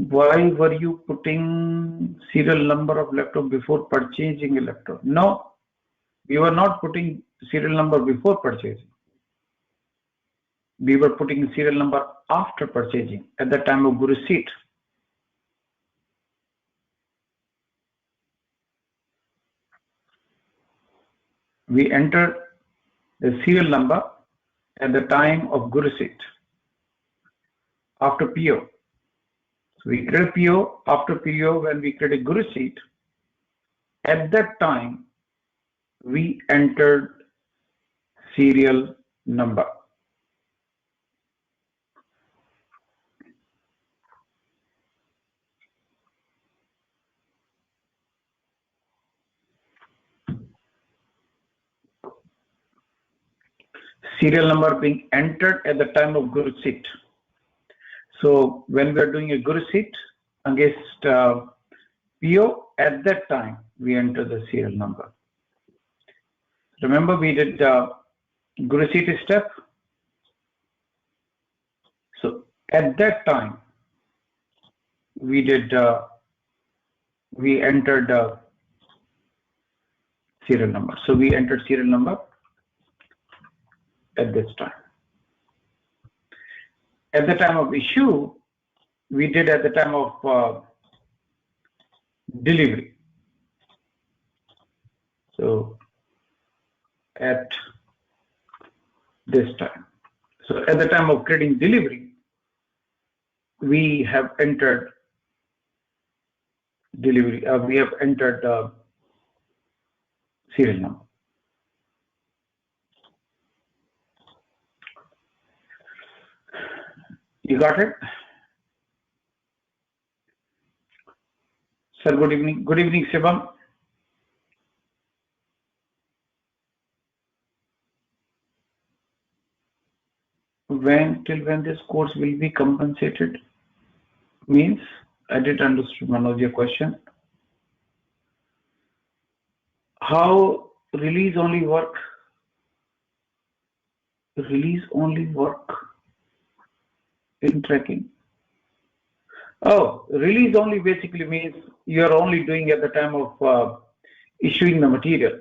Why were you putting serial number of laptop before purchasing a laptop? No, we were not putting serial number before purchasing. We were putting serial number after purchasing at the time of receipt. We entered the serial number at the time of receipt after PO. So we create PO, after PO when we create a receipt, at that time we entered serial number. Serial number being entered at the time of receipt. So when we are doing a receipt against PO, at that time we enter the serial number. Remember we did receipt step. So at that time we did we entered serial number. So we entered serial number at this time. At the time of issue, we did at the time of delivery. So at this time. So at the time of creating delivery, we have entered delivery. We have entered serial number. You got it? Sir, good evening. Good evening, Shivam. Till when this course will be compensated? Means, I didn't understand, Manoj, your question. How release only work? Release only work in tracking. Oh, release only basically means you are only doing at the time of issuing the material,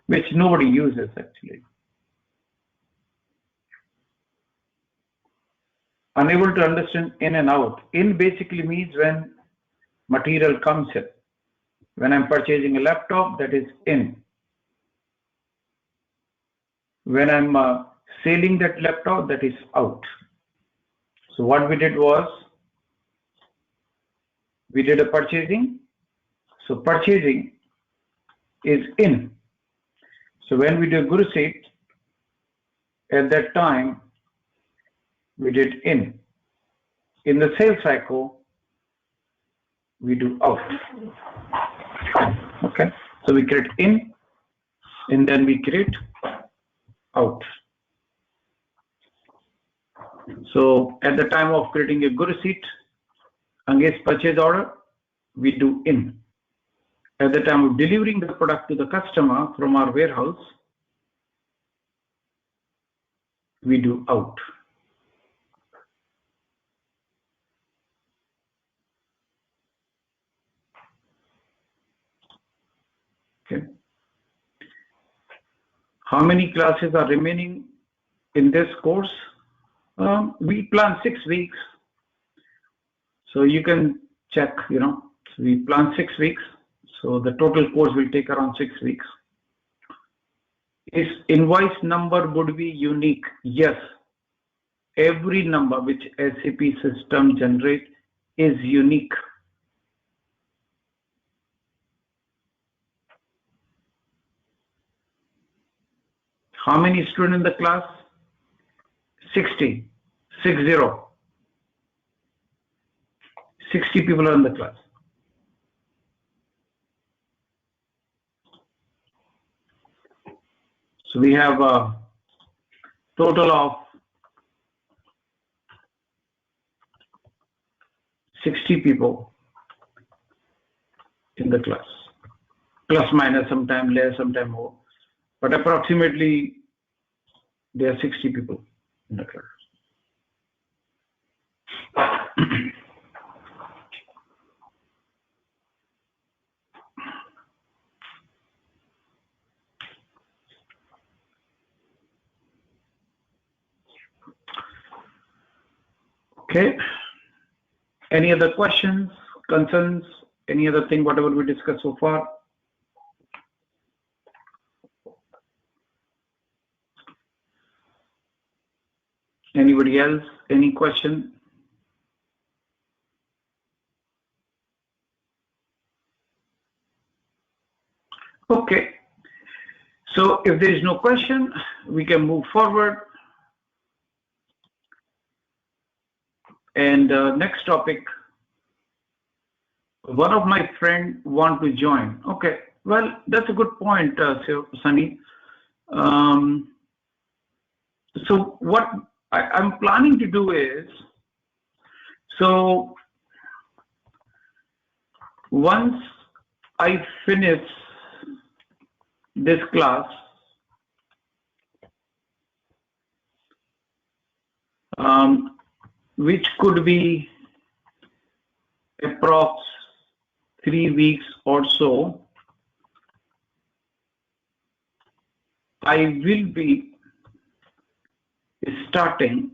which nobody uses actually. Unable to understand in and out. In basically means when material comes in. When I'm purchasing a laptop, that is in. When I'm selling that laptop, that is out. So what we did was, we did a purchasing. So purchasing is in. So when we do a receipt, at that time, we did in. In the sales cycle, we do out. Okay. So we create in, and then we create out. So at the time of creating a good receipt against purchase order, we do in. At the time of delivering the product to the customer from our warehouse, we do out. Okay. How many classes are remaining in this course? We plan 6 weeks. So you can check, so we plan 6 weeks. So the total course will take around 6 weeks. Is invoice number would be unique? Yes. Every number which SAP system generates is unique. How many students in the class? 60. 60 people are in the class. So we have a total of 60 people in the class. Plus minus, sometime less, sometime more. But approximately there are 60 people in the class. Okay. Any other questions, concerns, any other thing, whatever we discussed so far? Anybody else? Any question? Okay. So if there is no question, we can move forward. And next topic, one of my friends want to join. Okay, well, that's a good point, Sunny. So what I'm planning to do is, so once I finish this class, which could be approx 3 weeks or so, I will be starting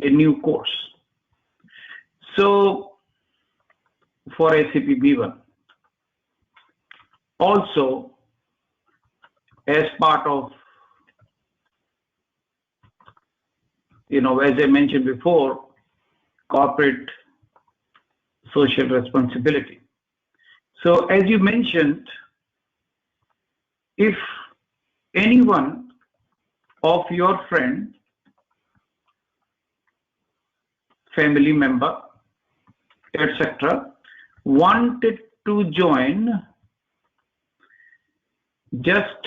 a new course. So for SAP B1, also as part of, as I mentioned before, corporate social responsibility. So as you mentioned, if anyone of your friend, family member, etc., wanted to join, just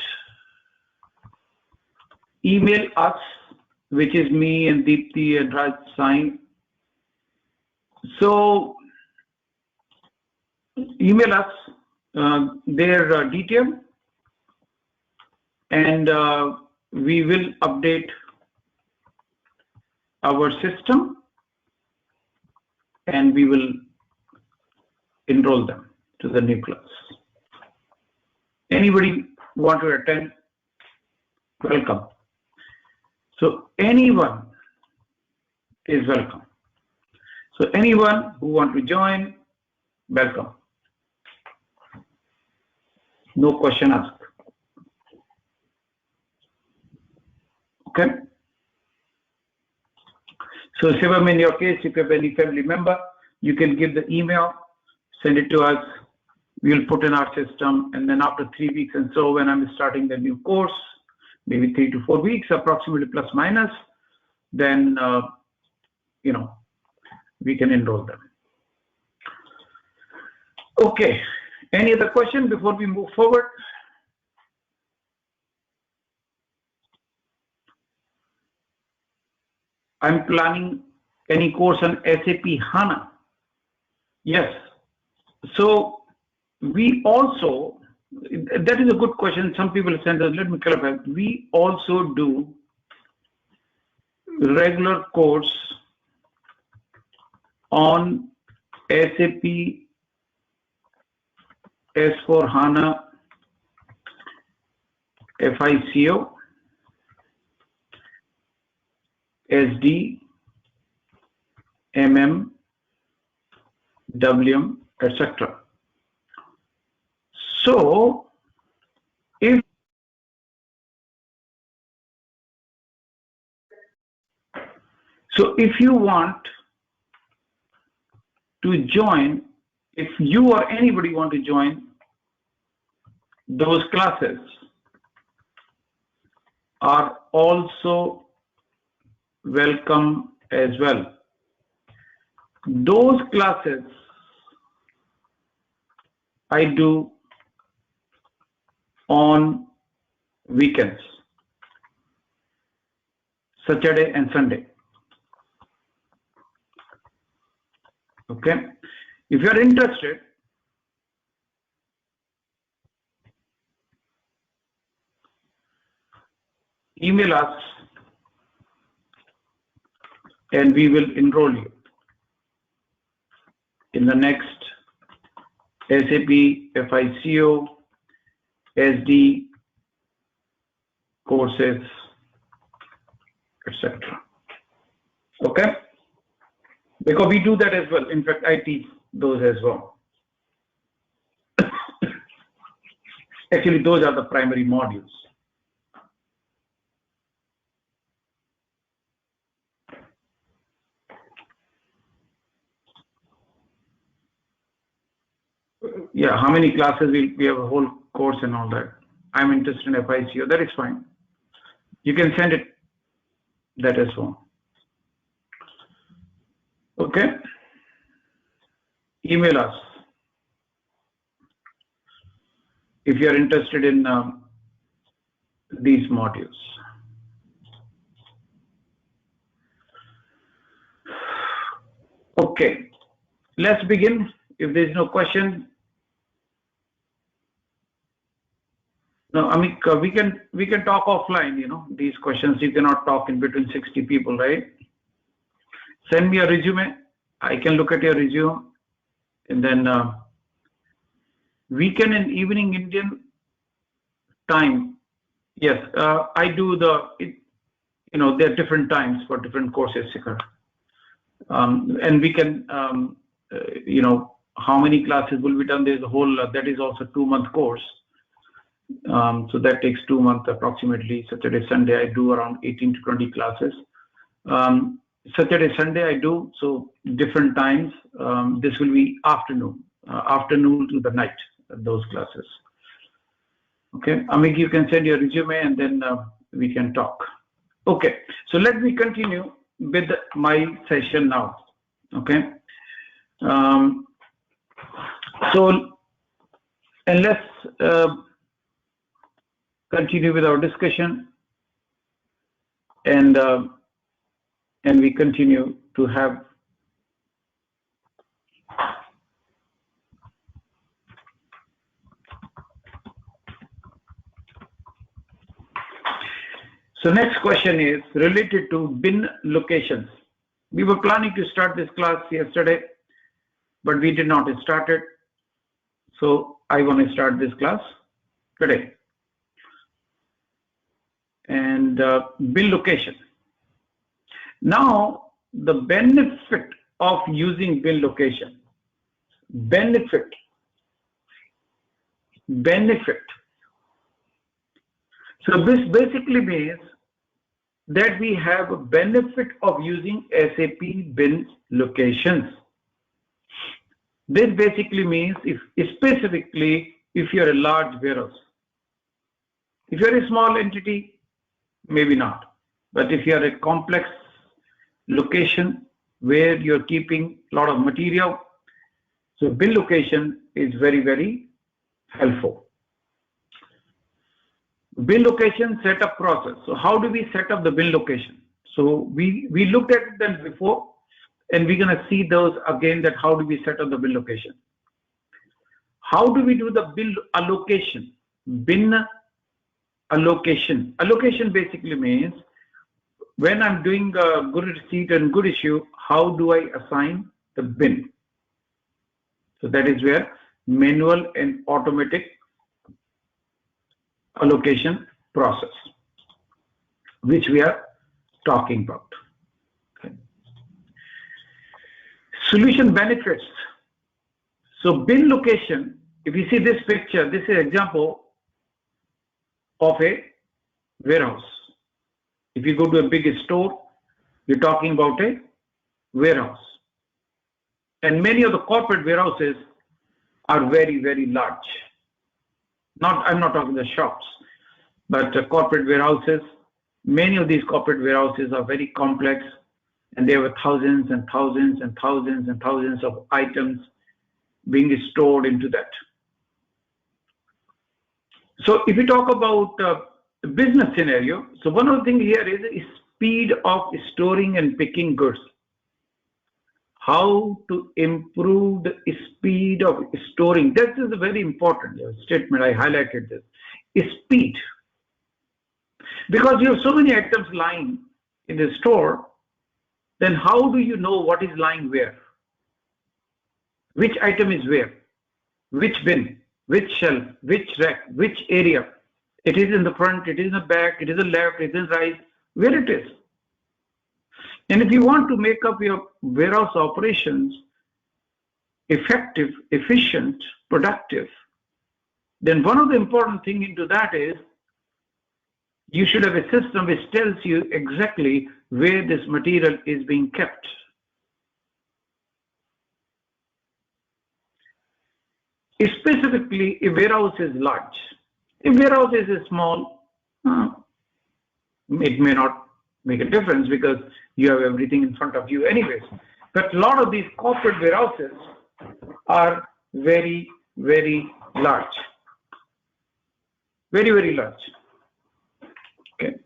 email us, which is me and Deepthi and Raj Sai. So email us their detail, and we will update our system and we will enroll them to the new class. Anybody want to attend? Welcome. So anyone is welcome. So anyone who want to join, welcome. No question asked. Okay. So Shivam, in your case, if you have any family member, you can give the email, send it to us. We'll put in our system, and then after 3 weeks, and so when I'm starting the new course, maybe 3 to 4 weeks, approximately plus minus, then we can enroll them. Okay. Any other question before we move forward? I'm planning any course on SAP HANA. Yes. So we also, that is a good question. Some people send us, let me clarify. We also do regular course on SAP S4 HANA FICO, SD, MM, WM, etc. So if you want to join, if you or anybody want to join those classes, are also welcome as well. Those classes I do on weekends, Saturday and Sunday. Okay. If you are interested, email us and we will enroll you in the next SAP FICO, SD courses, etc. Okay. Because we do that as well. In fact, I teach those as well. Actually, those are the primary modules. Yeah, how many classes we have a whole course and all that. I'm interested in FICO. That is fine. You can send it that as well. Okay. Email us if you are interested in these modules. Okay, let's begin. If there is no question, no, I mean we can talk offline. You know, these questions you cannot talk in between 60 people, right? Send me a resume. I can look at your resume, and then weekend and evening Indian time. Yes, I do you know, there are different times for different courses, Sikhar. And we can, you know, how many classes will be done? There's a whole, that is also 2-month course. So that takes 2 months approximately. Saturday, Sunday, I do around 18 to 20 classes. Saturday, Sunday, I do, so different times. This will be afternoon to the night, those classes. Okay, Amik, you can send your resume and then we can talk. Okay, so let me continue with my session now. Okay, so and let's continue with our discussion, and we continue to have so next question is related to bin locations. We were planning to start this class yesterday, but we did not start it. So I want to start this class today. And bin location. Now, the benefit of using bin location. Benefit. So this basically means that we have a benefit of using SAP bin locations. This basically means specifically if you're a large warehouse. If you're a small entity, maybe not. But if you're a complex location where you're keeping a lot of material, so bin location is very, very helpful. Bin location setup process. So how do we set up the bin location? So we looked at them before, and we're going to see those again, that how do we set up the bin location? How do we do the bin allocation? Bin allocation. Allocation basically means when I'm doing a good receipt and good issue, how do I assign the bin? So that is where manual and automatic allocation process, which we are talking about. Okay. Solution benefits. So bin location, if you see this picture, this is an example of a warehouse. If you go to a big store, you're talking about a warehouse. And many of the corporate warehouses are very, very large. I'm not talking the shops, but corporate warehouses. Many of these corporate warehouses are very complex, and they have thousands and thousands and thousands and thousands of items being stored into that. So if we talk about the business scenario, so one of the things here is speed of storing and picking goods. How to improve the speed of storing. This is a very important statement. I highlighted this. Speed. Because you have so many items lying in the store, then how do you know what is lying where? Which item is where? Which bin? Which shelf? Which rack? Which area? It is in the front, it is in the back, it is in the left, it is in the right, where it is. And if you want to make up your warehouse operations effective, efficient, productive, then one of the important things into that is you should have a system which tells you exactly where this material is being kept. Specifically, a warehouse is large. If warehouse is small, it may not make a difference because you have everything in front of you anyways. But a lot of these corporate warehouses are very, very large. Very, very large. Okay.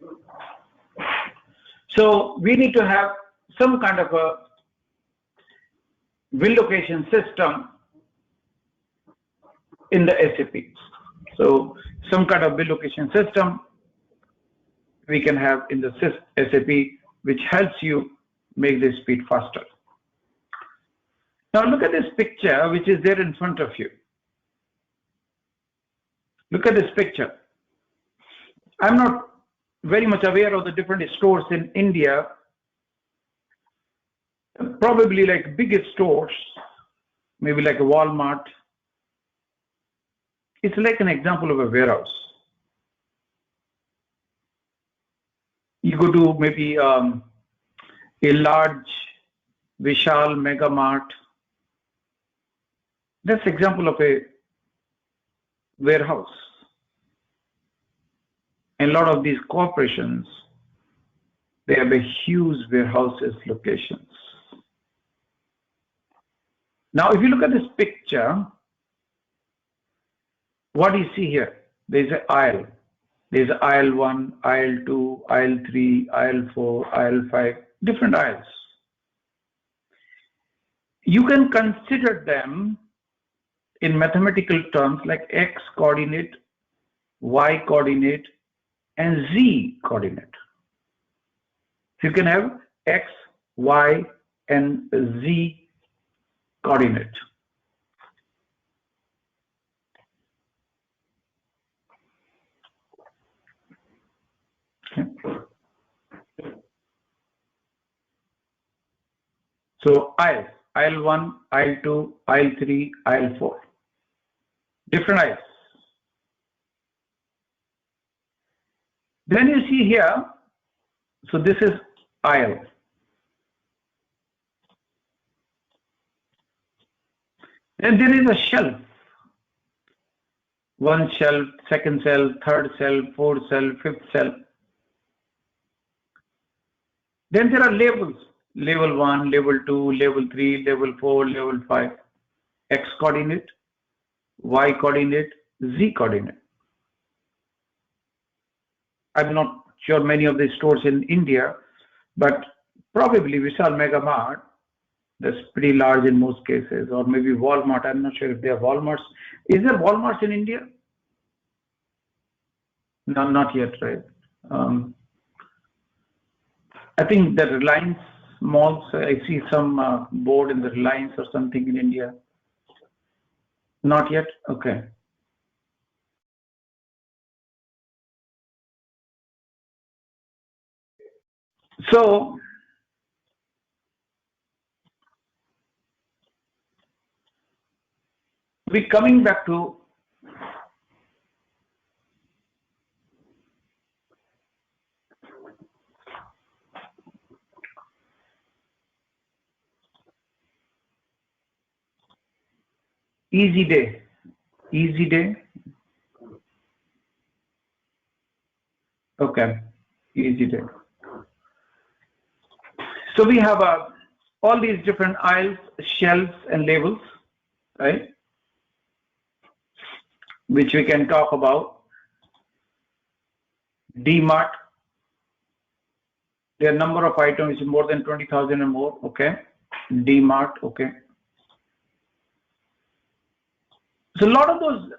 So we need to have some kind of a bill location system in the SAP. So some kind of bill location system we can have in the SAP, which helps you make the speed faster. Now look at this picture which is there in front of you. Look at this picture. I'm not very much aware of the different stores in India. Probably like biggest stores, maybe like a Walmart. It's like an example of a warehouse. You go to maybe a large Vishal Mega Mart. That's example of a warehouse. And a lot of these corporations, they have a huge warehouses locations. Now, if you look at this picture, what do you see here? There's an aisle. There's aisle 1, aisle 2, aisle 3, aisle 4, aisle 5, different aisles. You can consider them in mathematical terms like X coordinate, Y coordinate, and Z coordinate. So you can have X, Y, and Z coordinate. Okay. So aisle 1, aisle 2, aisle 3, aisle 4. Different aisles. Then you see here, so this is aisle. Then there is a shelf. One shelf, second shelf, third shelf, fourth shelf, fifth shelf. Then there are labels. Level 1, level 2, level 3, level 4, level 5. X coordinate, Y coordinate, Z coordinate. I'm not sure many of the stores in India, but probably Vishal Mega Mart, that's pretty large in most cases, or maybe Walmart. I'm not sure if they have Walmarts. Is there Walmarts in India? No, not yet, right? I think the Reliance malls, I see some board in the Reliance or something in India. Not yet? Okay. So, we're coming back to easy day. Easy day. Okay. Easy day. So we have all these different aisles, shelves, and labels, right? Which we can talk about. D-Mart. Their number of items is more than 20,000 or more. Okay. D-Mart. Okay. So a lot of those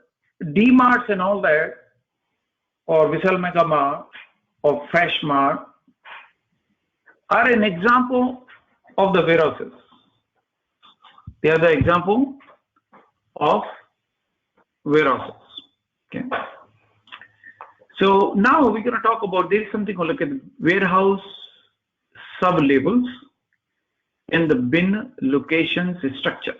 D-Marts and all that, or Vishal Mega Mart, or Fresh Mart, are an example of the warehouses. They are the example of warehouses. Okay. So now we're going to talk about, there is something called like a warehouse sub-labels in the bin locations structure.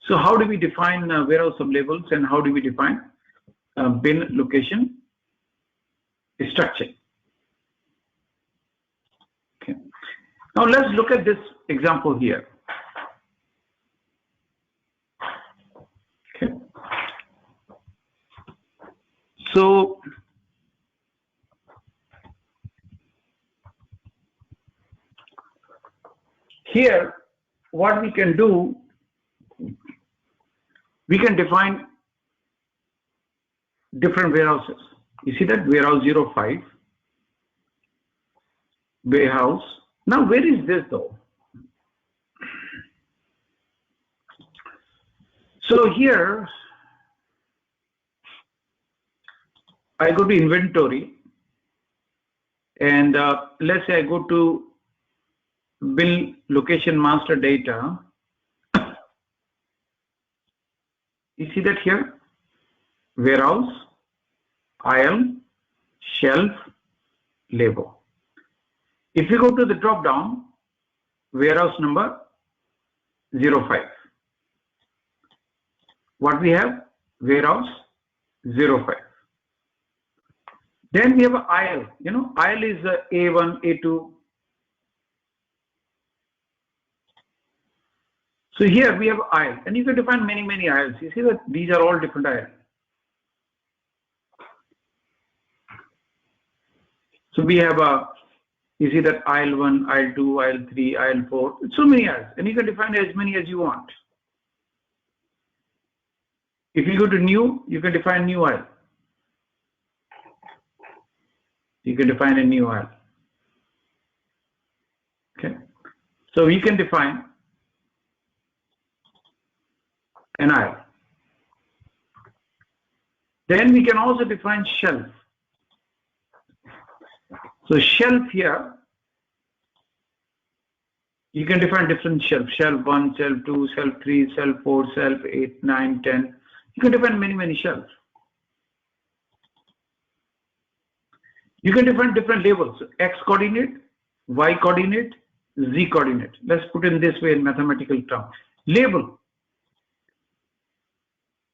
So how do we define warehouse sub-labels, and how do we define bin location structure? Okay. Now let's look at this example here. Okay. So here, what we can do, we can define different warehouses. You see that warehouse 05, warehouse. Now, where is this though? So here, I go to inventory, and let's say I go to bin location master data. You see that here? Warehouse, aisle, shelf, label. If you go to the drop down, warehouse number 05. What we have? Warehouse 05. Then we have an aisle. You know, aisle is A1, A2. So here we have aisle, and you can define many aisles. You see that these are all different aisles. So we have you see that aisle 1, aisle 2, aisle 3, aisle 4. It's so many aisles, and you can define as many as you want. If you go to new, you can define new aisle. You can define a new aisle. Okay. So you can define an aisle. Then we can also define shelf. So shelf here, you can define different shelf. Shelf 1, shelf 2, shelf 3, shelf 4, shelf 8, 9, 10. You can define many shelves. You can define different labels. X coordinate, Y coordinate, Z coordinate. Let's put in this way in mathematical term. Label.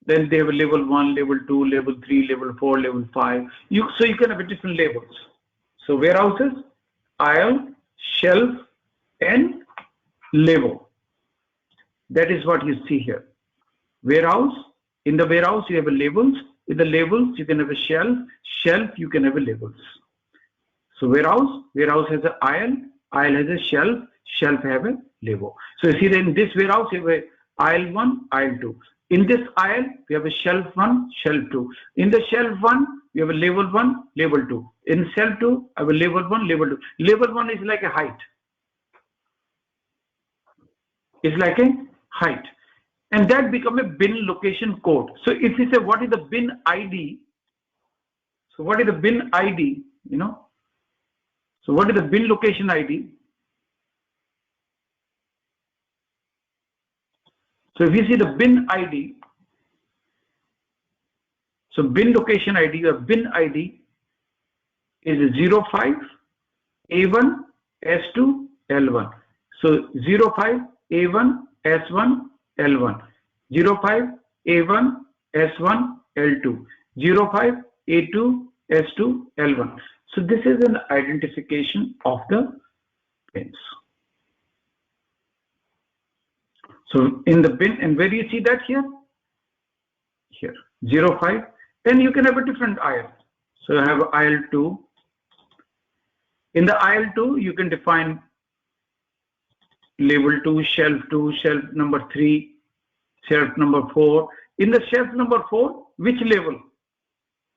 Then they have a label 1, label 2, label 3, label 4, label 5. So you can have different labels. So warehouses, aisle, shelf, and label. That is what you see here. Warehouse. In the warehouse, you have a labels. In the labels, you can have a shelf. Shelf, you can have a labels. So warehouse has an aisle. Aisle has a shelf. Shelf have a label. So you see that in this warehouse, you have a aisle 1, aisle 2. In this aisle, we have a shelf 1, shelf 2. In the shelf 1, we have a label 1, label 2. In shelf 2, I have a label 1, label 2. Label 1 is like a height. It's like a height. And that becomes a bin location code. So if you say, what is the bin ID? So what is the bin ID? You know? So what is the bin location ID? So if you see the bin ID, so bin location ID or bin ID is 05 A1 S2 L1. So 05 A1 S1 L1, 05 A1 S1 L2, 05 A2 S2 L1. So this is an identification of the bins. So in the bin, and where do you see that here? Here, 05. Then you can have a different aisle. So I have aisle 2. In the aisle 2, you can define label 2, shelf number 3, shelf number 4. In the shelf number 4, which label?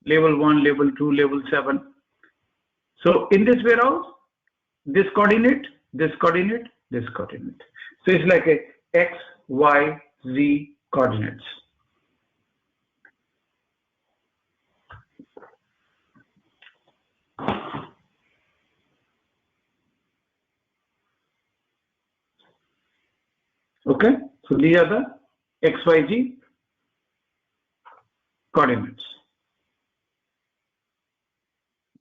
Label 1, label 2, label 7. So in this warehouse, this coordinate, this coordinate, this coordinate. So it's like a X, Y, Z coordinates. Okay, so these are the XYZ coordinates.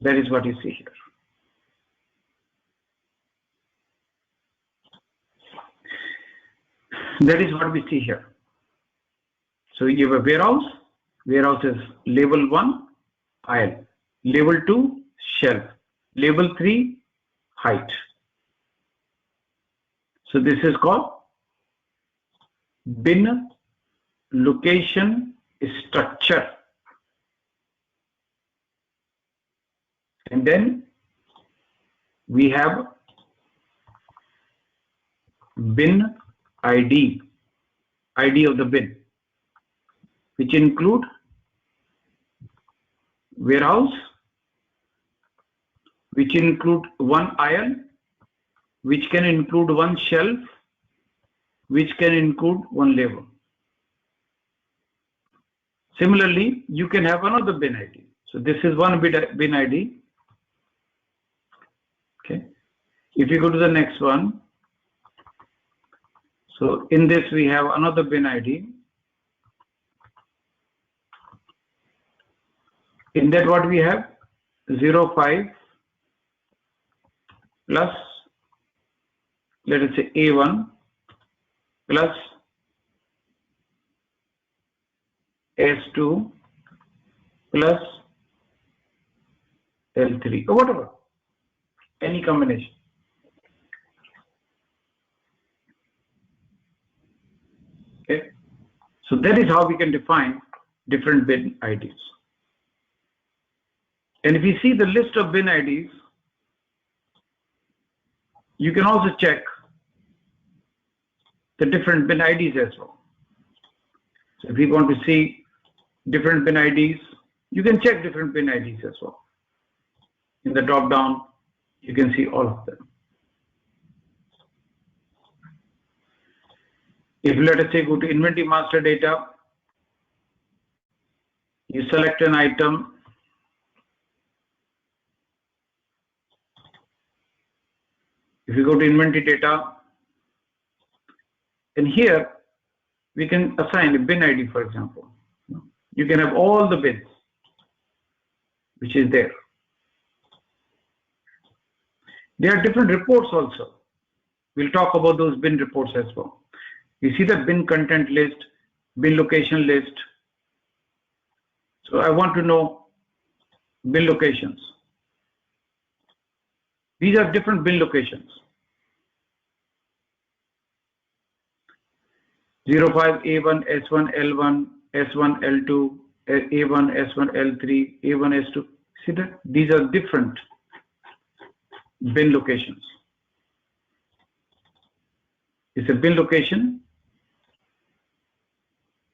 That is what you see here. That is what we see here. So you have a warehouse. Warehouse is level 1, aisle. Level 2, shelf. Level 3, height. So this is called bin location structure. And then we have bin ID, ID of the bin, which include warehouse, which include one aisle, which can include one shelf, which can include one level. Similarly, you can have another bin ID. So this is one bin ID. Okay. If you go to the next one, so in this we have another bin ID. In that what we have 05 plus, let us say A1 plus S2 plus L3 or whatever, any combination. Okay, so that is how we can define different bin IDs. And if you see the list of bin IDs, you can also check the different bin IDs as well. So if you want to see different bin IDs, you can check different bin IDs as well. In the drop down, you can see all of them. If let us say go to inventory master data, you select an item, if you go to inventory data, and here we can assign a bin ID, for example. You can have all the bins which is there. There are different reports also. We'll talk about those bin reports as well. You see the bin content list, bin location list. So I want to know bin locations. These are different bin locations. 05 A1 S1 L1 S1 L2 A1 S1 L3 A1 S2. See that these are different bin locations. It's a bin location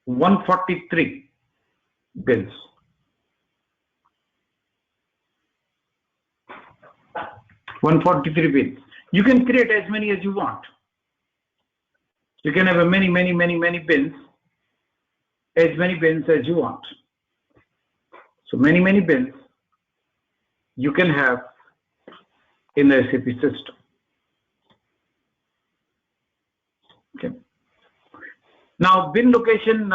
143 bins. 143 bins. You can create as many as you want. You can have a many bins, as many bins as you want. So many bins you can have in the SAP system. Okay. Now bin location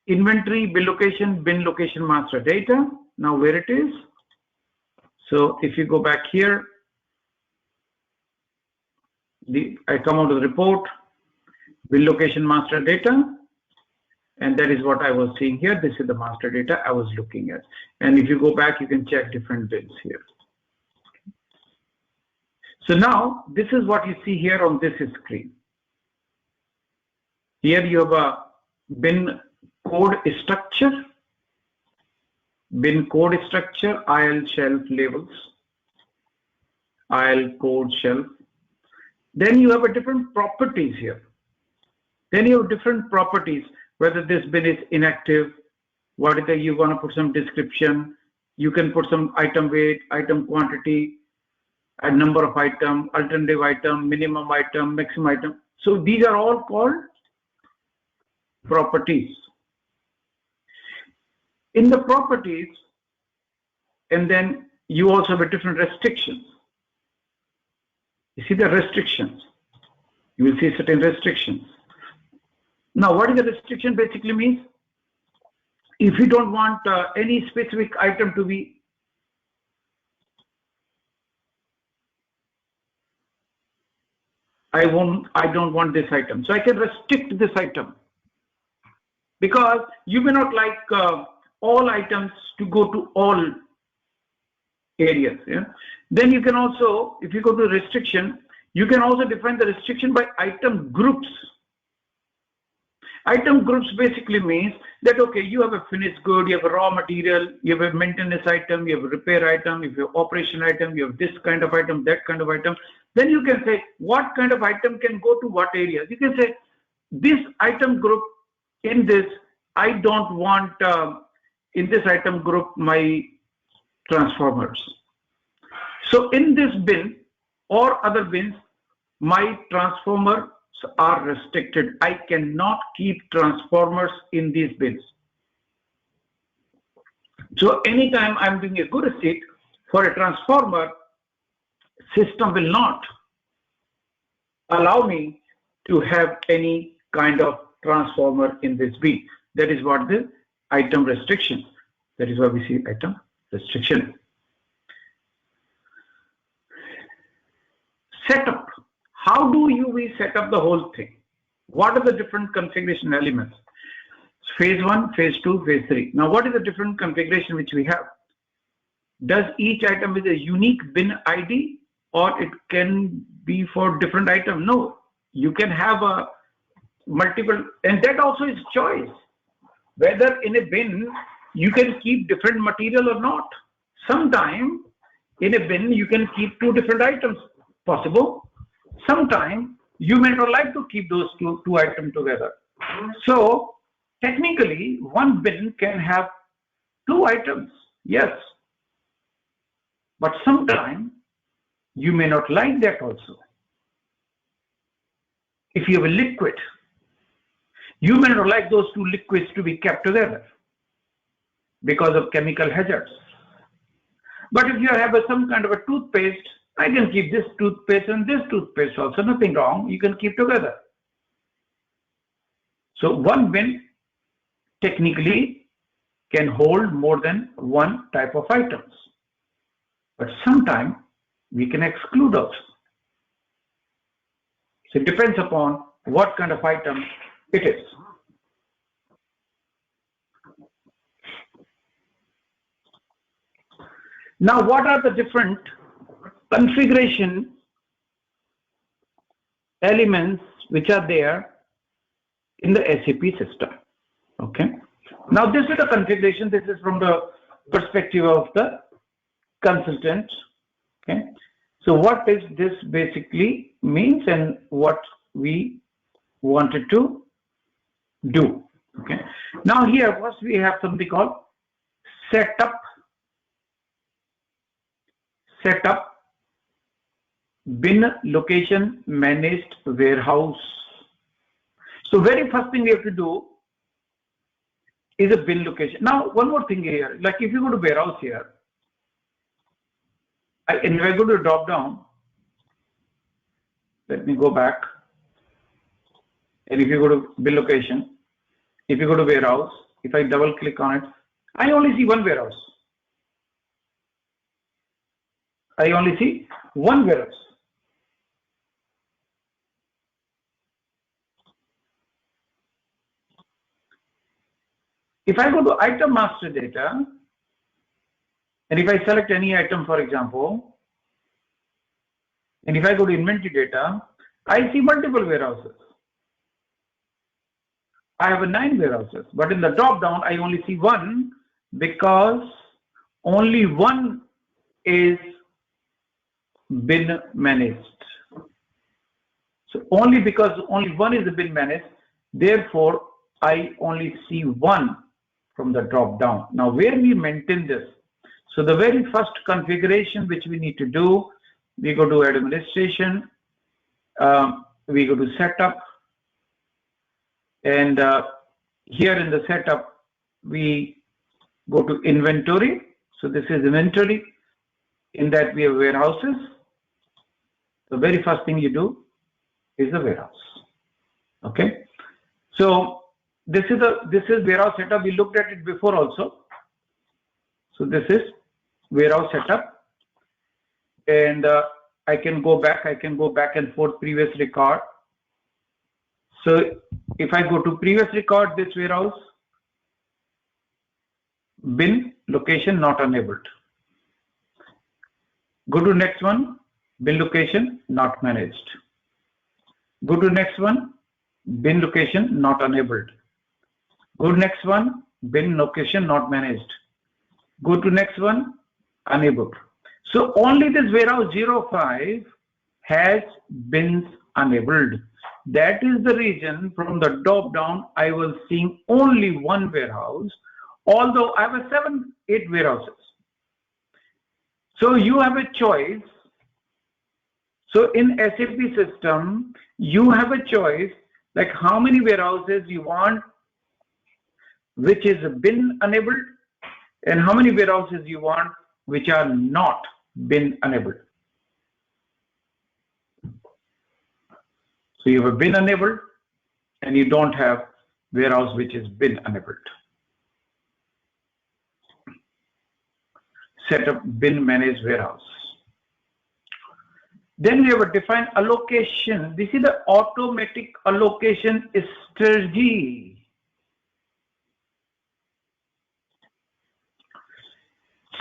inventory, bin location master data. Now where it is. So if you go back here, I come out of the report, bin location master data, and that is what I was seeing here. This is the master data I was looking at. And if you go back, you can check different bins here. So now this is what you see here on this screen. Here you have a bin code structure, aisle, shelf, labels, aisle, code, shelf. Then you have a different properties here. Then you have different properties, whether this bin is inactive, what is the, you want to put some description, you can put some item weight, item quantity, a number of item, alternative item, minimum item, maximum item. So these are all called properties. In the properties, and then you also have a different restrictions. You see the restrictions. You will see certain restrictions. Now, what is the restriction basically means? If you don't want any specific item to be I don't want this item. So I can restrict this item, because you may not like all items to go to all areas. Yeah? Then you can also, if you go to restriction, you can also define the restriction by item groups. Item groups basically means that, okay, you have a finished good, you have a raw material, you have a maintenance item, you have a repair item, you have an operation item, you have this kind of item, that kind of item. Then you can say what kind of item can go to what areas. You can say this item group in this, I don't want in this item group my transformers. So in this bin or other bins, my transformers are restricted. I cannot keep transformers in these bins. So anytime I'm doing a good receipt for a transformer, system will not allow me to have any kind of transformer in this bin. That is what the item restriction. That is why we see item restriction. Setup. How do we set up the whole thing? What are the different configuration elements? Phase 1, phase 2, phase 3. Now, what is the different configuration which we have? Does each item is a unique bin ID, or it can be for different item? No, you can have a multiple, and that also is choice. Whether in a bin you can keep different material or not. Sometimes in a bin you can keep two different items, possible. Sometimes you may not like to keep those two items together. So technically one bin can have two items, yes. But sometimes you may not like that also. If you have a liquid, you may not like those two liquids to be kept together because of chemical hazards. But if you have some kind of a toothpaste, I can keep this toothpaste and this toothpaste also, nothing wrong, you can keep together. So one bin technically can hold more than one type of items. But sometimes we can exclude also. So it depends upon what kind of item it is. Now, what are the different configuration elements which are there in the SAP system? Okay. Now, this is the configuration. This is from the perspective of the consultant. Okay. So, what is this basically means and what we wanted to do? Okay. Now, here first we have something called setup bin location managed warehouse. So very first thing we have to do is a bin location. Now one more thing here, like if you go to warehouse here, and if I go to drop down, let me go back, and if you go to bin location, if you go to warehouse, if I double click on it, I only see one warehouse. I only see one warehouse. If I go to item master data, and if I select any item, for example, and if I go to inventory data, I see multiple warehouses. I have 9 warehouses, but in the drop down, I only see one because only one is bin managed. So only because only one is bin managed, therefore I only see one from the drop down. Now where we maintain this? So the very first configuration which we need to do, we go to administration, we go to setup, and here in the setup we go to inventory. So this is inventory. In that we have warehouses. The very first thing you do is the warehouse. Okay. So this is warehouse setup. We looked at it before also. So this is warehouse setup, and I can go back and forth previous record. So if I go to previous record, this warehouse, bin location not enabled. Go to next one, bin location not managed. Go to next one, bin location not enabled. Go to next one, bin location not managed. Go to next one, enabled. So only this warehouse 05 has bins enabled. That is the reason from the top down I was seeing only one warehouse, although I have 7-8 warehouses. So you have a choice. So in SAP system, you have a choice like how many warehouses you want which is bin enabled and how many warehouses you want which are not bin enabled. So you have a bin enabled and you don't have warehouse which is bin enabled. Set up bin managed warehouse. Then we have a defined allocation. This is the automatic allocation strategy.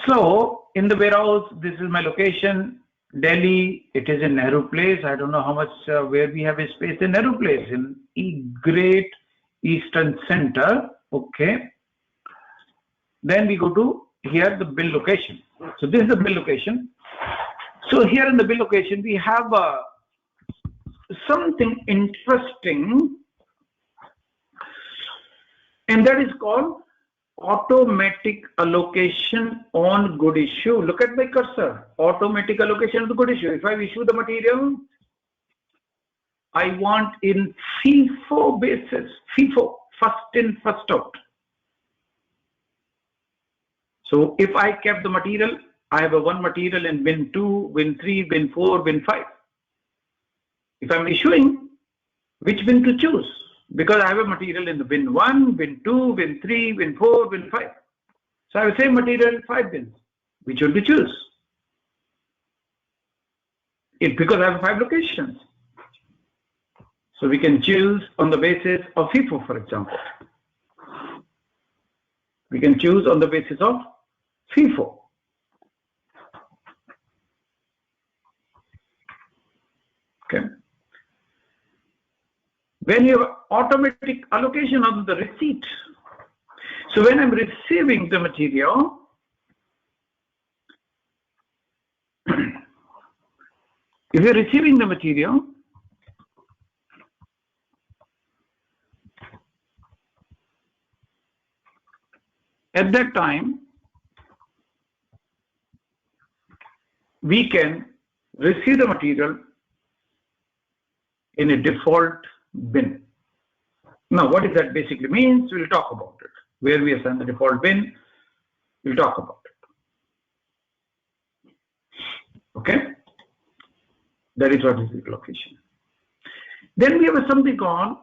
So in the warehouse, this is my location, Delhi. It is in Nehru Place. I don't know how much where we have a space in Nehru Place in Great Eastern Center. Okay. Then we go to here the bill location. So this is the bill location. So here in the bill location we have something interesting, and that is called automatic allocation on good issue. Look at my cursor. Automatic allocation on the good issue. If I issue the material, I want in FIFO basis. FIFO, first in, first out. So if I kept the material, I have a one material in bin 2, bin 3, bin 4, bin 5. If I'm issuing, which bin to choose? Because I have a material in the bin 1, bin 2, bin 3, bin 4, bin 5. So I have the same material in 5 bins. Which one to choose? Because I have 5 locations. So we can choose on the basis of FIFO, for example. We can choose on the basis of FIFO. Okay. When you have automatic allocation of the receipt, so when I'm receiving the material, if you're receiving the material, at that time, we can receive the material in a default bin. Now, what does that basically means? We'll talk about it. Where we assign the default bin, we'll talk about it. Okay? That is what is the location. Then we have something called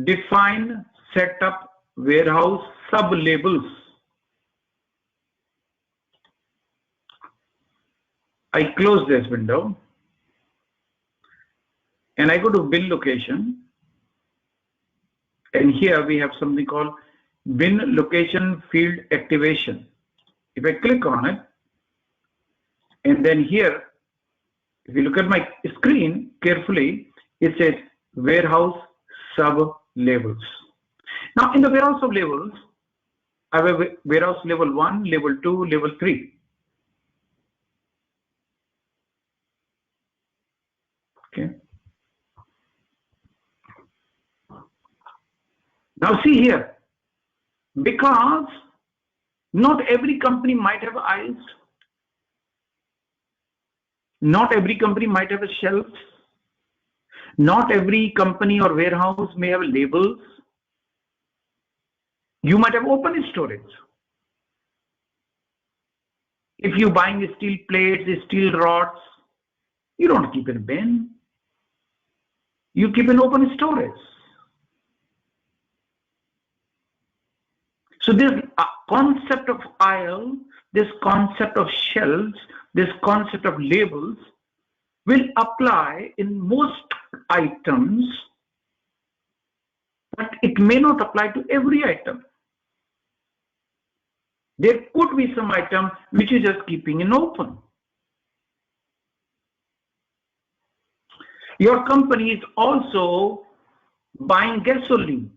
define setup warehouse sub-labels. I close this window and I go to bin location, and here we have something called bin location field activation. If I click on it, and then here, if you look at my screen carefully, it says warehouse sub labels. Now in the warehouse sub labels, I have a warehouse level 1, level 2, level 3. Okay. Now see here, because not every company might have aisles, not every company might have a shelf, not every company or warehouse may have labels. You might have open storage. If you're buying steel plates, steel rods, you don't keep in a bin. You keep in open storage. So this concept of aisle this concept of shelves, this concept of labels will apply in most items, but it may not apply to every item. There could be some item which is just keeping it open. Your company is also buying gasoline.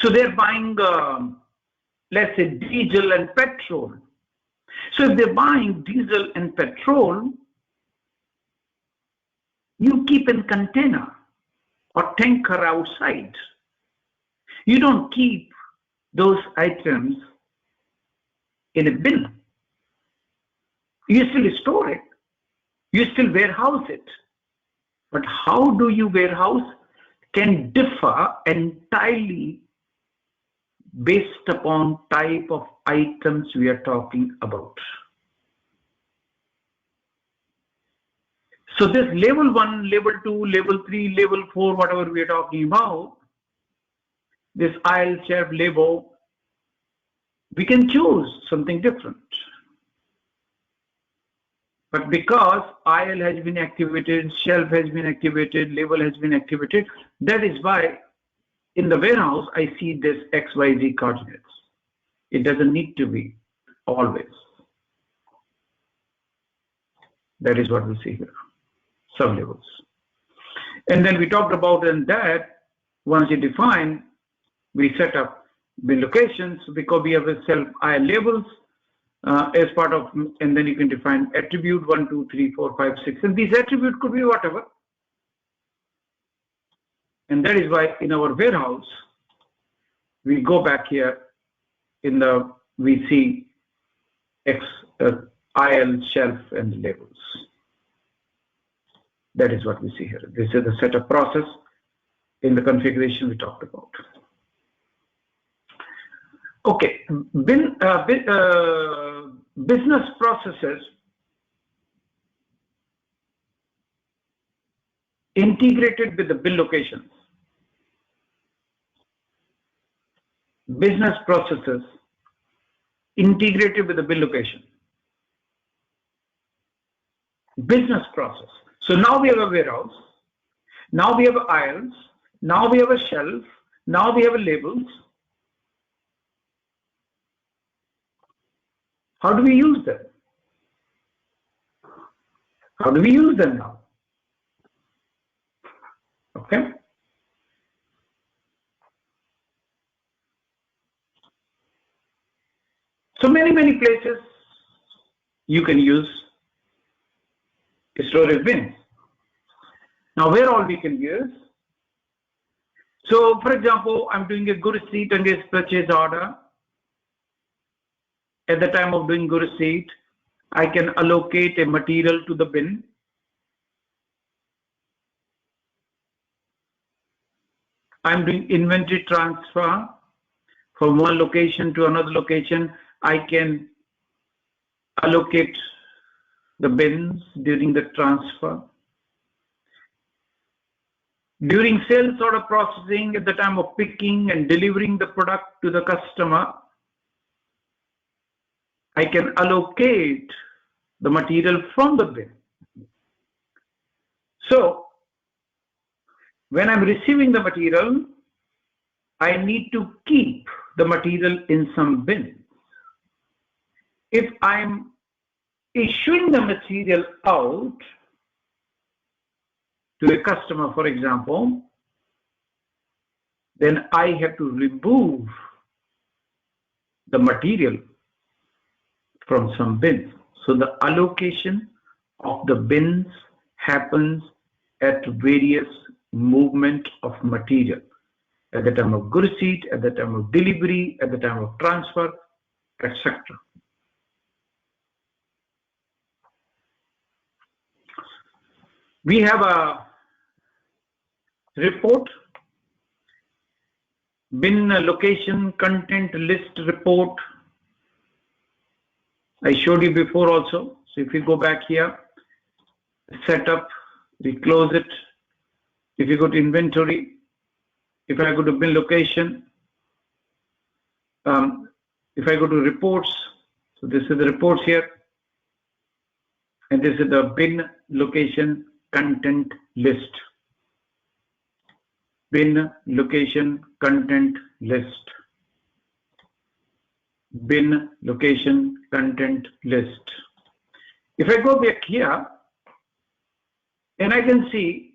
So they're buying, let's say, diesel and petrol. So if they're buying diesel and petrol, you keep in container or tanker outside. You don't keep those items in a bin. You still store it. You still warehouse it. But how do you warehouse can differ entirely based upon type of items we are talking about. So this level 1, level 2, level 3, level 4, whatever we are talking about, this aisle, shelf, label, we can choose something different. But because aisle has been activated, shelf has been activated, label has been activated, that is why in the warehouse I see this XYZ coordinates. It doesn't need to be always. That is what we see here, sub-levels. And then we talked about in that, once you define, we set up bin locations because we have a self-aisle labels as part of, and then you can define attribute 1, 2, 3, 4, 5, 6. And these attributes could be whatever. And that is why in our warehouse, we go back here in the, we see aisle, shelf, and labels. That is what we see here. This is the setup process in the configuration we talked about. Okay, business processes integrated with the bin locations. Business processes integrated with the bin location. Business process. So now we have a warehouse. Now we have aisles. Now we have a shelf. Now we have a labels. How do we use them? How do we use them now? Okay. So many places you can use storage bins. Now where all we can use? So for example, I'm doing a good receipt against purchase order. At the time of doing good receipt, I can allocate a material to the bin. I'm doing inventory transfer from one location to another location. I can allocate the bins during the transfer. During sales order processing, at the time of picking and delivering the product to the customer, I can allocate the material from the bin. So, when I'm receiving the material, I need to keep the material in some bin. If I'm issuing the material out to a customer, for example, then I have to remove the material from some bins. So the allocation of the bins happens at various movement of material. At the time of good receipt, at the time of delivery, at the time of transfer, etc. We have a report, bin location content list report. I showed you before also. So if you go back here, setup, we close it. If you go to inventory, if I go to bin location, If I go to reports, so this is the reports here, and this is the bin location content list. Bin location content list. Bin location content list. If I go back here, and I can see,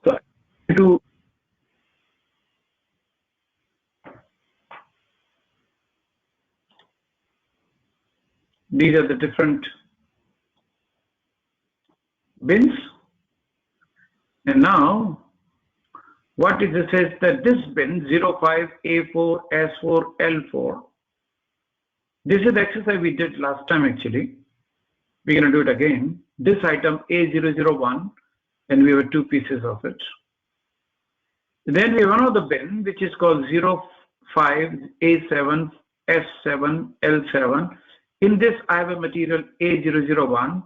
so to these are the different bins, and now what it says that this bin 05A4 S4 L4, this is the exercise we did last time actually. We're going to do it again. This item A001, and we have 2 pieces of it. Then we have another bin which is called 05A7 S7 L7. In this I have a material A001,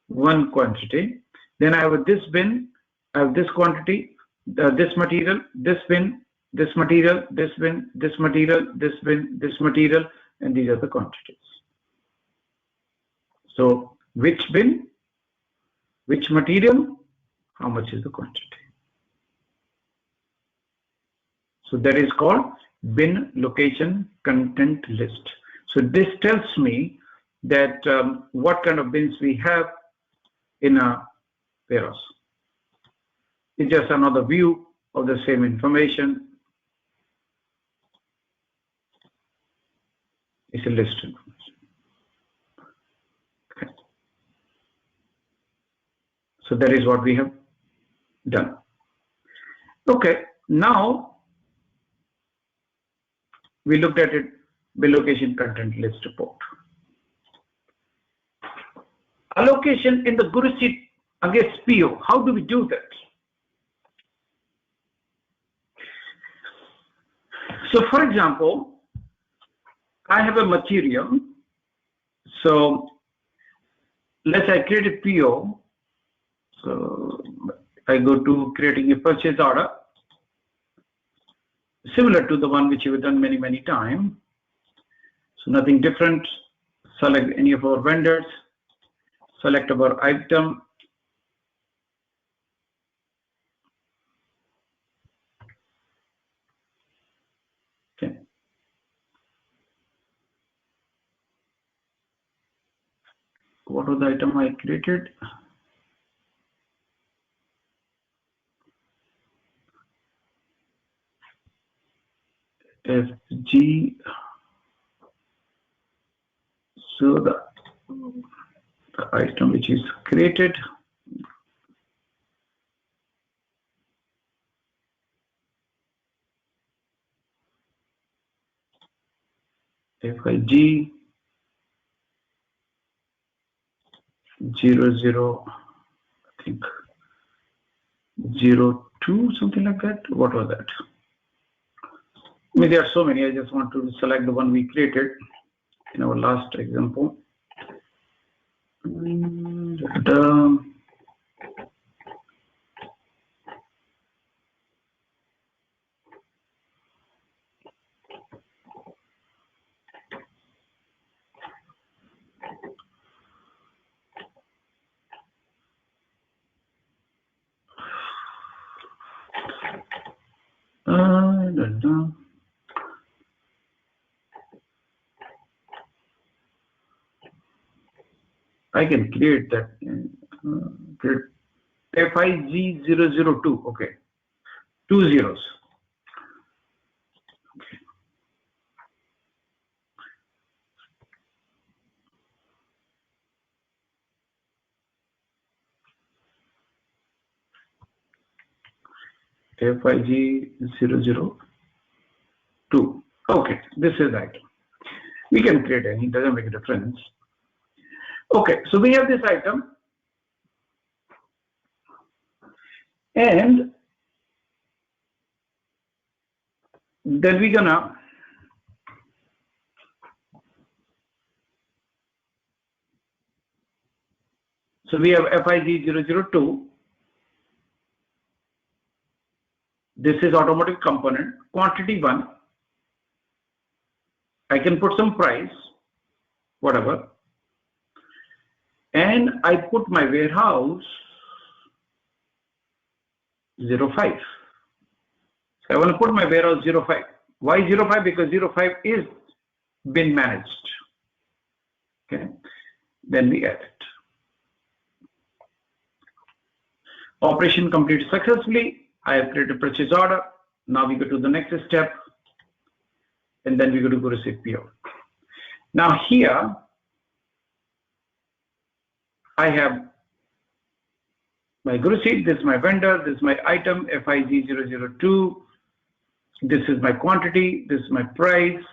1 quantity. Then I have this bin, I have this quantity, this material, this bin, this material, this bin, this material, this bin, this material, and these are the quantities. So which bin, which material, how much is the quantity? So that is called bin location content list. So this tells me that what kind of bins we have in a warehouse. It's just another view of the same information. It's a list information. Okay. So that is what we have done. Okay, now we looked at it, bin location content list report. Allocation in the Guru sheet against PO. How do we do that? So for example, I have a material. So let's say I create a PO. So I go to creating a purchase order, similar to the one which you have done many times. So nothing different. Select any of our vendors, select our item. Okay. What was the item I created? FG. So the item which is created. FIG 00, I think 02, something like that. What was that? I mean, there are so many. I just want to select the one we created in our last example. I can create that. Create FIG002. Okay, 2 zeros. FIG002. Okay, this is the item. We can create any, it doesn't make a difference. Okay, so we have this item, and then we're gonna so we have FIG002. This is automotive component. Quantity 1. I can put some price, whatever. And I put my warehouse 05. So I want to put my warehouse 05. Why 05? Because 05 is bin managed. Okay. Then we add it. Operation completed successfully. I have created a purchase order. Now we go to the next step. And then we go to receive PO. Now here, I have my receipt. This is my vendor. This is my item FIG002. This is my quantity. This is my price.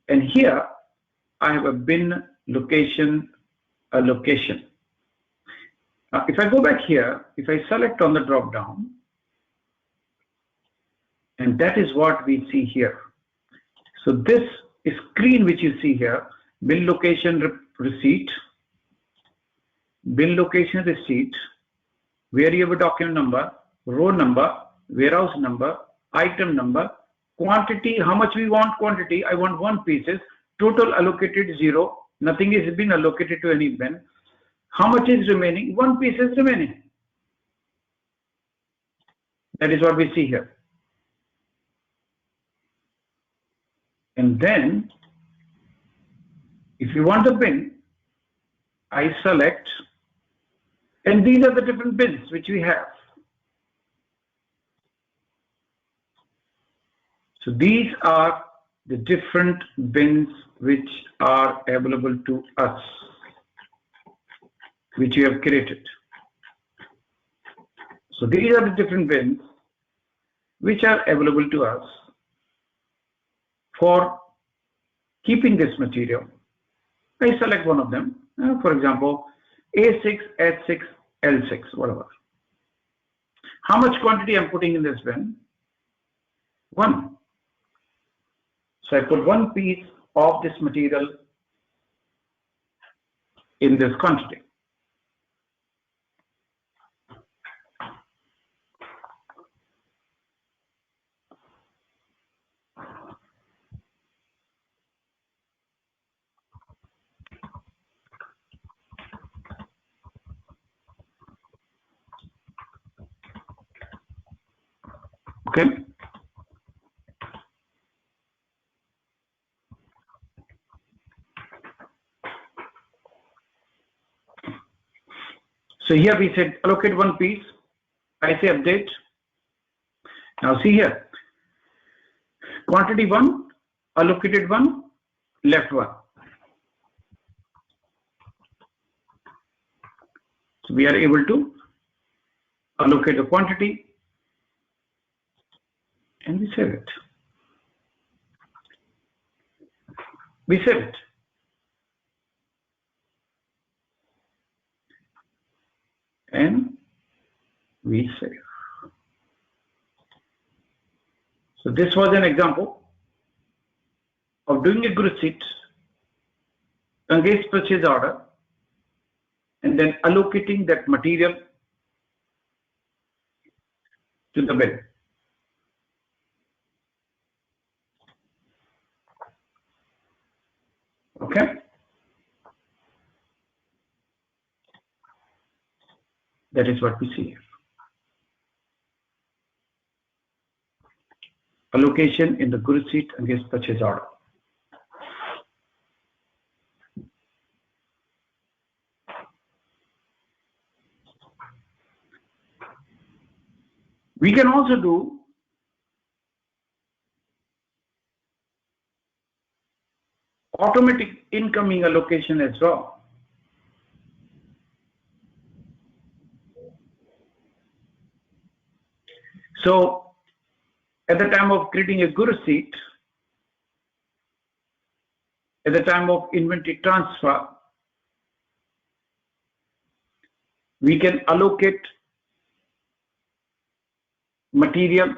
And here, I have a bin location allocation. If I go back here, if I select on the drop down, and that is what we see here. So this screen which you see here, bin location receipt, bin location receipt, variable document number, row number, warehouse number, item number, quantity, how much we want quantity, I want 1 pieces, total allocated 0, nothing is been allocated to any bin. How much is remaining? 1 piece is remaining. That is what we see here. And then, if you want the bin, I select, and these are the different bins which we have. So these are the different bins which are available to us, which you have created. So these are the different bins which are available to us for keeping this material. I select one of them, for example, A6, H6, L6, whatever. How much quantity I'm putting in this bin? 1. So I put 1 piece of this material in this quantity. Okay. So here we said allocate 1 piece. I say update. Now see here. Quantity 1, allocated 1, left 1. So we are able to allocate the quantity and we save it. We save it. And we save. So this was an example of doing a receipt against purchase order and then allocating that material to the bin. Okay. That is what we see here. Allocation in the receipt against purchase order. We can also do automatic incoming allocation as well. So at the time of creating a good receipt, at the time of inventory transfer, we can allocate material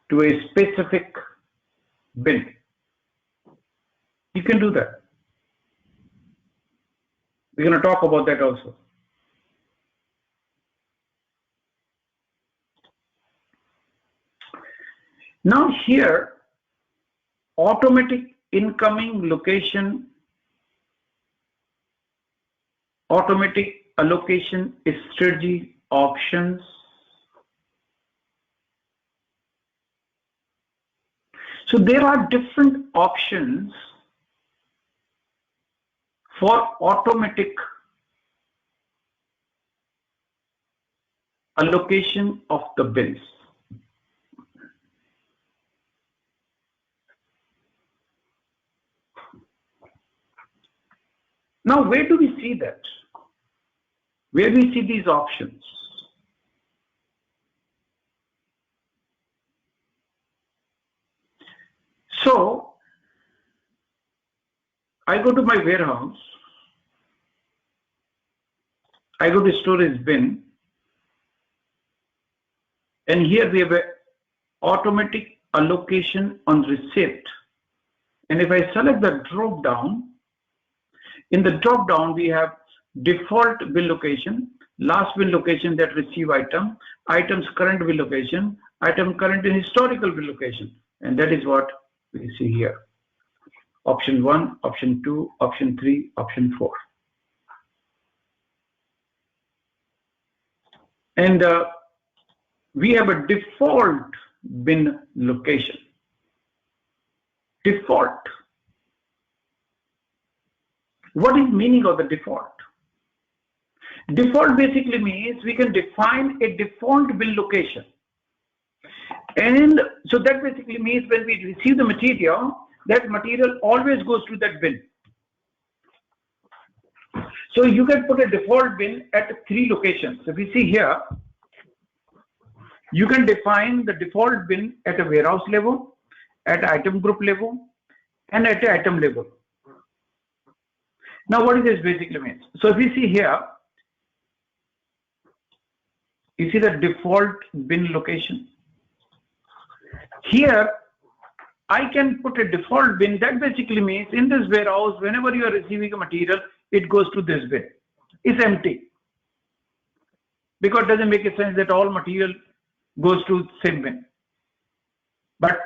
to a specific bin. You can do that. We're going to talk about that also. Now here, automatic incoming location, automatic allocation strategy options. So there are different options for automatic allocation of the bins. Now, where do we see that? Where do we see these options? So, I go to my warehouse, I go to storage bin, and here we have an automatic allocation on receipt. And if I select the drop down, in the drop down we have default bin location, last bin location that receive item, items current bin location, item current and historical bin location, and that is what we see here. Option 1, option 2, option 3, option 4. And we have a default bin location. Default. What is meaning of the default? Default basically means we can define a default bin location. And so that basically means when we receive the material, that material always goes to that bin. So you can put a default bin at 3 locations. If you see here, you can define the default bin at a warehouse level, at item group level, and at an item level. Now, what does this basically mean? So if you see here, you see the default bin location. Here, I can put a default bin. That basically means in this warehouse, whenever you are receiving a material, it goes to this bin. It's empty. Because it doesn't make a sense that all material goes to same bin. But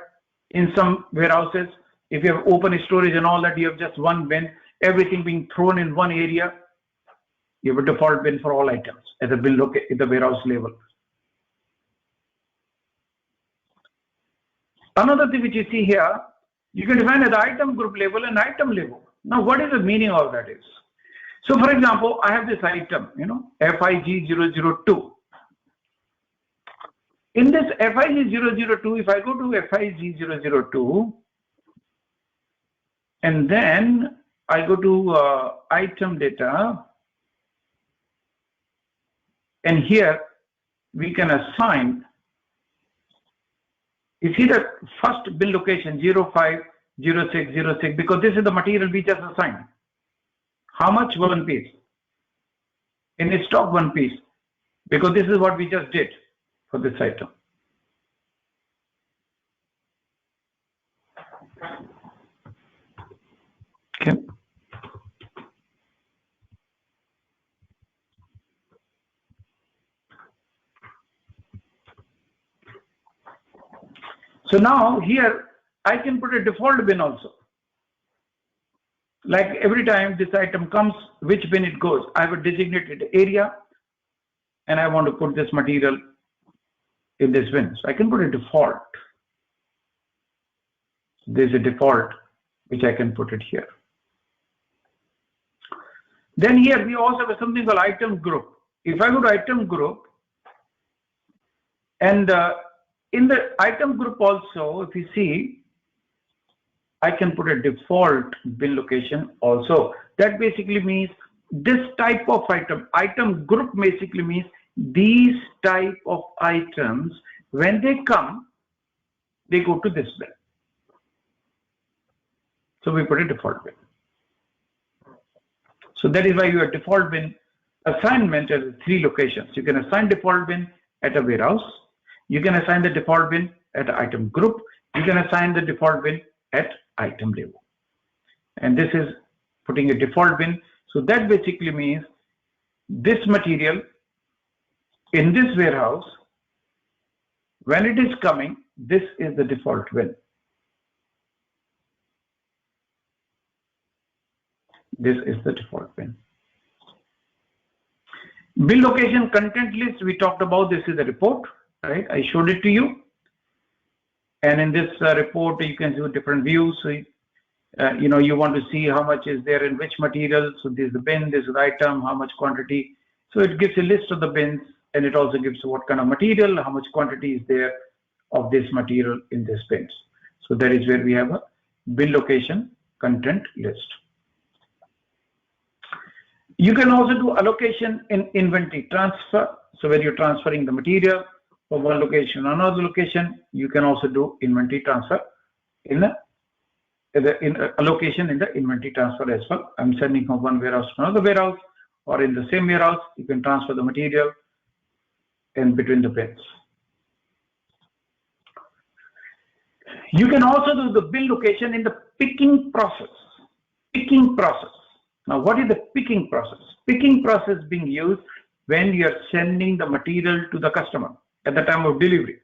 in some warehouses, if you have open storage and all that, you have just one bin, everything being thrown in one area. You have a default bin for all items at the bin at the warehouse level. Another thing which you see here, you can define at the item group level and item level. Now, what is the meaning of that is? So, for example, I have this item, FIG002. In this FIG002, if I go to FIG002, and then I go to item data, and here we can assign, you see the first bin location 050606, because this is the material we just assigned. How much? 1 piece. In stock 1 piece, because this is what we just did for this item. Okay. So now here I can put a default bin also. Like every time this item comes, which bin it goes. I have a designated area and I want to put this material in this bin. So I can put a default. There's a default which I can put it here. Then here we also have something called item group. If I go to item group, and in the item group also, if you see, I can put a default bin location also. That basically means this type of item. Item group basically means these type of items, when they come, they go to this bin. So we put a default bin. So that is why your default bin assignment has 3 locations. You can assign default bin at a warehouse. You can assign the default bin at item group. You can assign the default bin at item level. And this is putting a default bin. So that basically means this material in this warehouse When it is coming, this is the default bin. This is the default bin. Bin location content list we talked about. This is the report, right? I showed it to you. And in this report, you can see different views. So, you want to see how much is there in which material. So this is the bin, this is the item, how much quantity. So it gives a list of the bins, and it also gives what kind of material, how much quantity is there of this material in this bins. So that is where we have a bin location content list. You can also do allocation in inventory transfer. So when you're transferring the material from one location to another location, you can also do inventory transfer in allocation in the inventory transfer as well. I'm sending from one warehouse to another warehouse, or in the same warehouse, you can transfer the material in between the bins. You can also do the bin location in the picking process. Picking process. Now, what is the picking process? Picking process being used when you are sending the material to the customer at the time of delivery.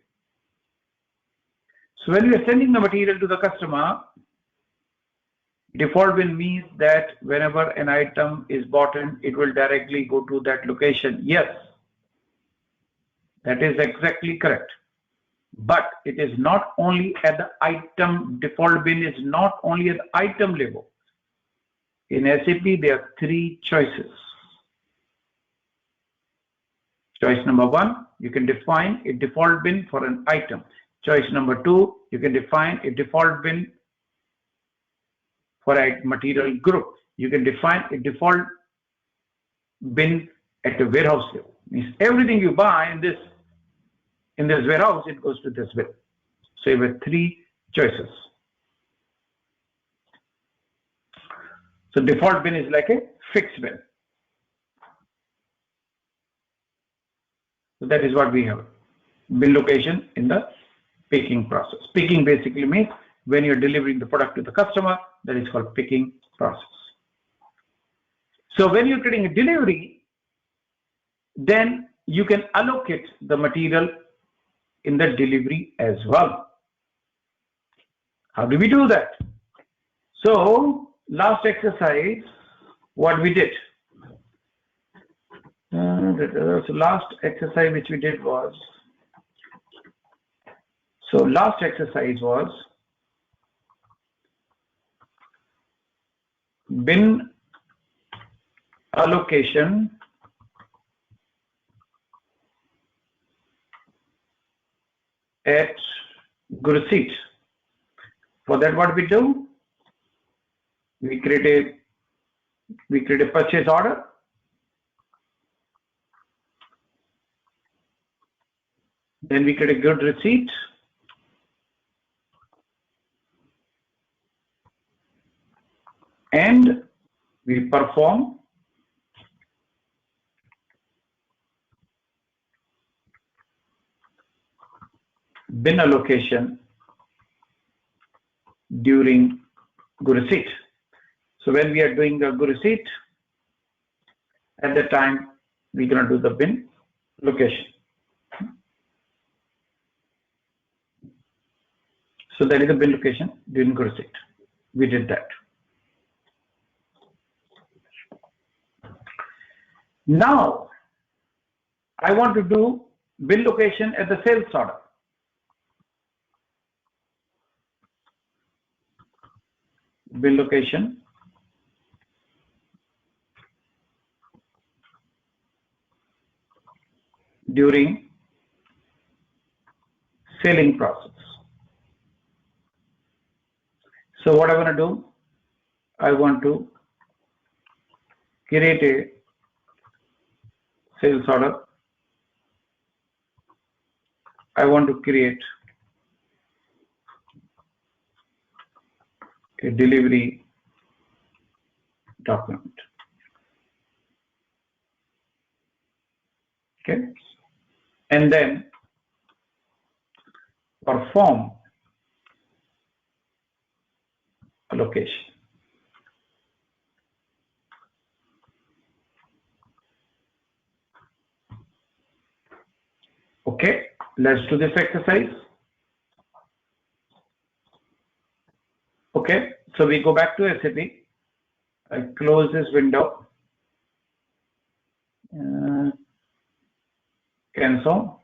So when you are sending the material to the customer, default bin means that whenever an item is bought in, it will directly go to that location. Yes, that is exactly correct. But it is not only at the item, default bin is not only at the item level. In SAP, there are three choices. Choice number one, you can define a default bin for an item. Choice number two, you can define a default bin for a material group. You can define a default bin at a warehouse level. Means everything you buy in this warehouse, it goes to this bin. So you have three choices. So default bin is like a fixed bin. So that is what we have. Bin location in the picking process. Picking basically means when you're delivering the product to the customer, that is called picking process. So when you're getting a delivery, then you can allocate the material in the delivery as well. How do we do that? So last exercise, what we did. So last exercise which we did was, bin allocation at receipt. For that, what we do? We create a purchase order. Then we create a good receipt. And we perform bin allocation during good receipt. So when we are doing the good receipt, at that time we're going to do the bin location. So that is the bin location during good receipt. We did that. Now I want to do bin location at the sales order. Bin location during selling process. So what I want to do, I want to create a sales order. I want to create a delivery document. Okay, and then perform allocation. Okay, Let's do this exercise. Okay, so we go back to SAP. I close this window. Cancel.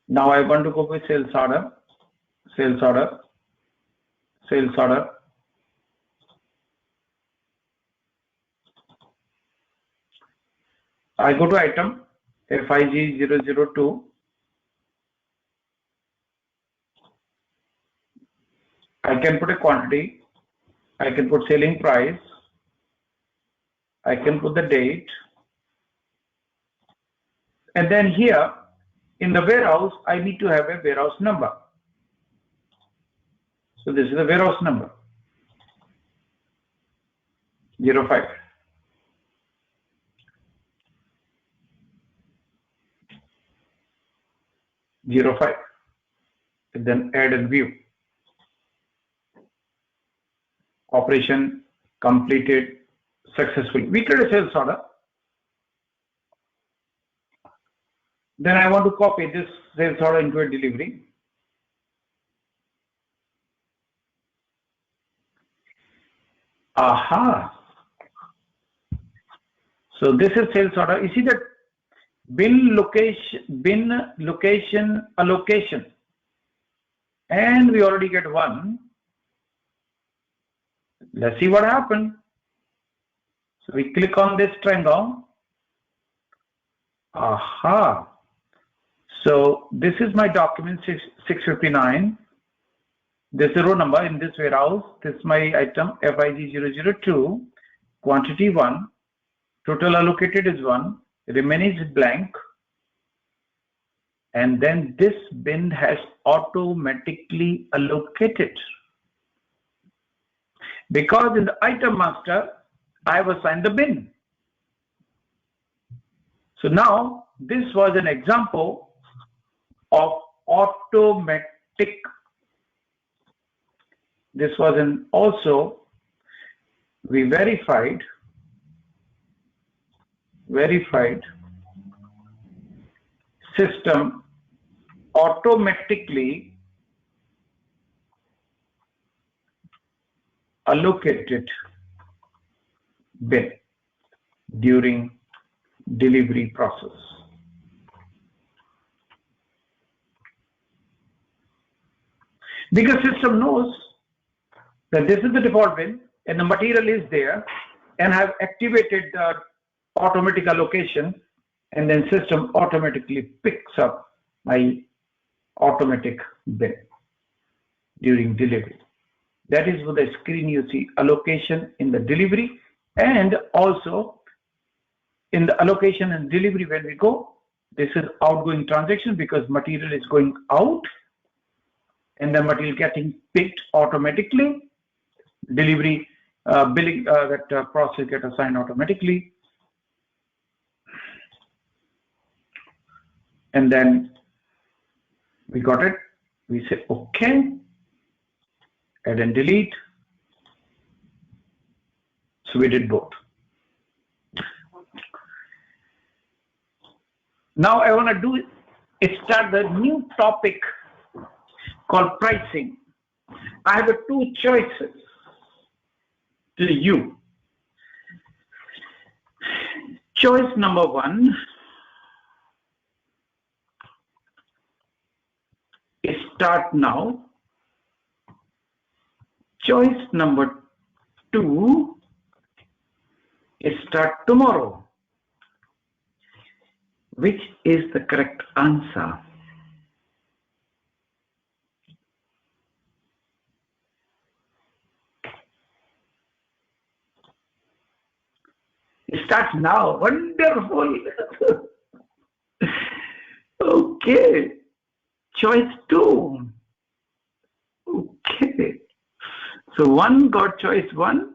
Now I want to go with sales order. Sales order. Sales order. I go to item FIG002. I can put a quantity. I can put selling price. I can put the date. And then here in the warehouse, I need to have a warehouse number. So this is the warehouse number 05. And then add and view. Operation completed successfully. We create a sales order. Then I want to copy this sales order into a delivery. Aha. So this is sales order. You see that bin location, allocation. And we already get one. Let's see what happened. So we click on this triangle. Aha. So this is my document 659. This is the row number in this warehouse. This is my item FIG002. Quantity 1. Total allocated is 1. Remaining is blank. And then this bin has automatically allocated. Because in the item master, I have assigned the bin. So now this was an example of automatic. This was an also we verified system automatically allocated bin during delivery process. Because system knows that this is the default bin and the material is there, and have activated the automatic allocation, and then system automatically picks up my automatic bin during delivery. That is what the screen you see, allocation in the delivery, and also in the allocation and delivery when we go, this is outgoing transaction because material is going out and the material getting picked automatically. Delivery billing that process get assigned automatically, and then we got it. We say okay, add and delete. So we did both. Now I want to start the new topic called pricing. I have two choices to you. Choice number 1 is start now. Choice number 2 is start tomorrow. Which is the correct answer? It starts now. Wonderful. Okay. Choice 2. Okay. So 1 got choice 1,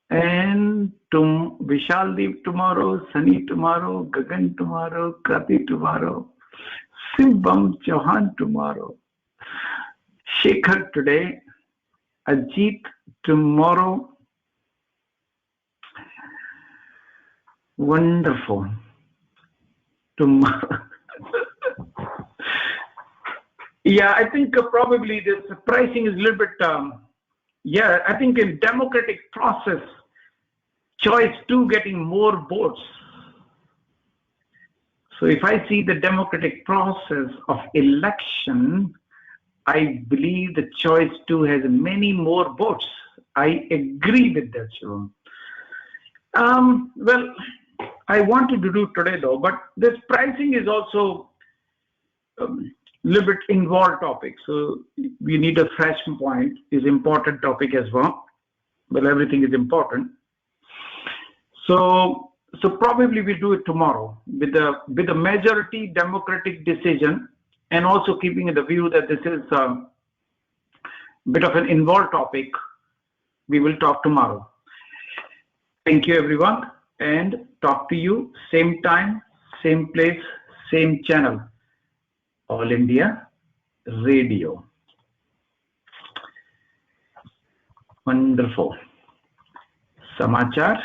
and Vishaldeep tomorrow, Sunny tomorrow, Gagan tomorrow, Krati tomorrow, Simbam Chauhan tomorrow, Shekhar today, Ajit tomorrow. Wonderful. Tomorrow. Yeah, I think probably this pricing is a little bit, yeah, I think in democratic process, choice 2 getting more votes. So if I see the democratic process of election, I believe the choice 2 has many more votes. I agree with that, Shivam. Well, I wanted to do today though, but this pricing is also a little bit involved topic. So we need a fresh point, is important topic as well. Well, everything is important. So probably we'll do it tomorrow with a majority democratic decision, and also keeping in the view that this is a bit of an involved topic. We will talk tomorrow. Thank you, everyone, and talk to you same time, same place, same channel. All India Radio. Wonderful. Samachar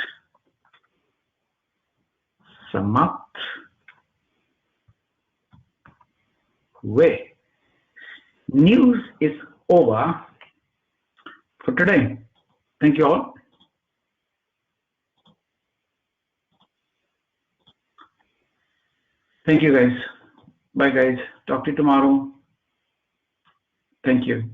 समाप्त हुए. News is over for today. Thank you all. Thank you guys. Bye guys. Talk to you tomorrow. Thank you.